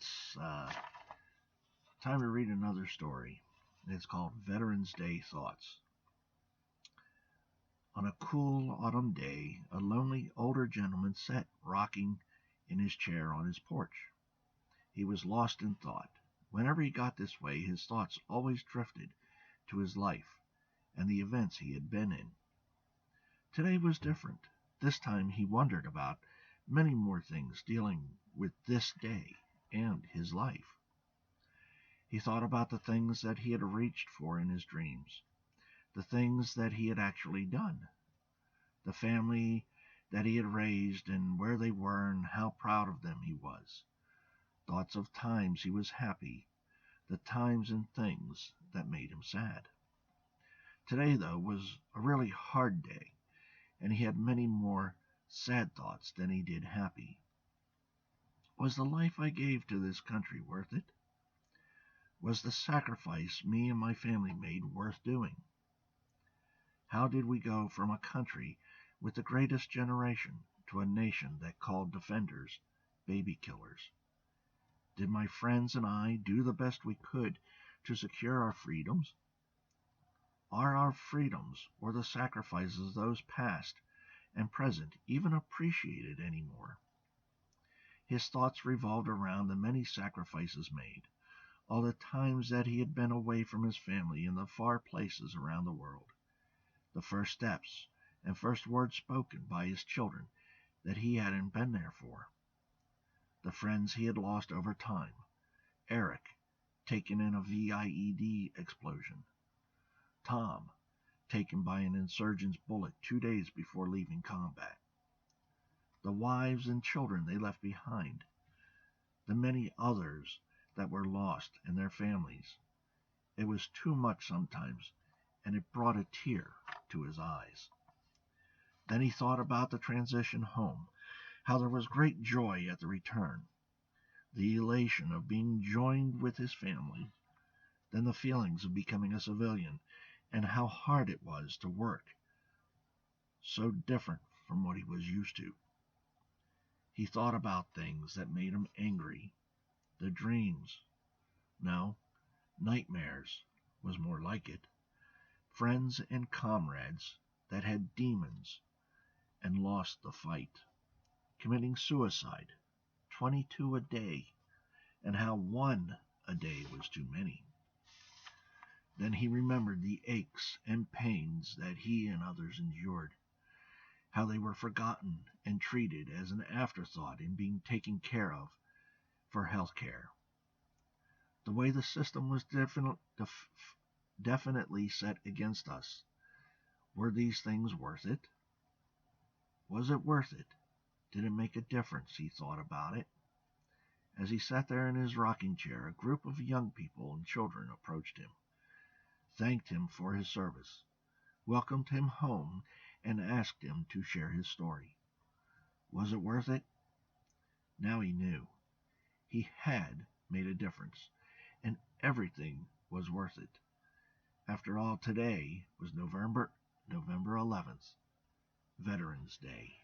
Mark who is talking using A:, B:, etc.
A: It's time to read another story. It's called Veterans Day Thoughts. On a cool autumn day, a lonely older gentleman sat rocking in his chair on his porch. He was lost in thought. Whenever he got this way, his thoughts always drifted to his life and the events he had been in. Today was different. This time he wondered about many more things dealing with this day and his life. He thought about the things that he had reached for in his dreams, the things that he had actually done, the family that he had raised and where they were and how proud of them he was. Thoughts of times he was happy, the times and things that made him sad. Today, though, was a really hard day, and he had many more sad thoughts than he did happy. Was the life I gave to this country worth it? Was the sacrifice me and my family made worth doing? How did we go from a country with the greatest generation to a nation that called defenders baby killers? Did my friends and I do the best we could to secure our freedoms? Are our freedoms or the sacrifices of those past and present even appreciated anymore? His thoughts revolved around the many sacrifices made, all the times that he had been away from his family in the far places around the world, the first steps and first words spoken by his children that he hadn't been there for, the friends he had lost over time, Eric, taken in a VIED explosion, Tom, taken by an insurgent's bullet 2 days before leaving combat, the wives and children they left behind, the many others that were lost and their families. It was too much sometimes, and it brought a tear to his eyes. Then he thought about the transition home, how there was great joy at the return, the elation of being joined with his family, then the feelings of becoming a civilian, and how hard it was to work, so different from what he was used to. He thought about things that made him angry, the dreams, no, nightmares was more like it, friends and comrades that had demons and lost the fight, committing suicide, 22 a day, and how one a day was too many. Then he remembered the aches and pains that he and others endured, how they were forgotten and treated as an afterthought in being taken care of for health care. The way the system was definitely set against us. Were these things worth it? Was it worth it? Did it make a difference? He thought about it. As he sat there in his rocking chair, a group of young people and children approached him, thanked him for his service, welcomed him home, and asked him to share his story. Was it worth it? Now he knew. He had made a difference, and everything was worth it. After all, today was November 11th, Veterans Day.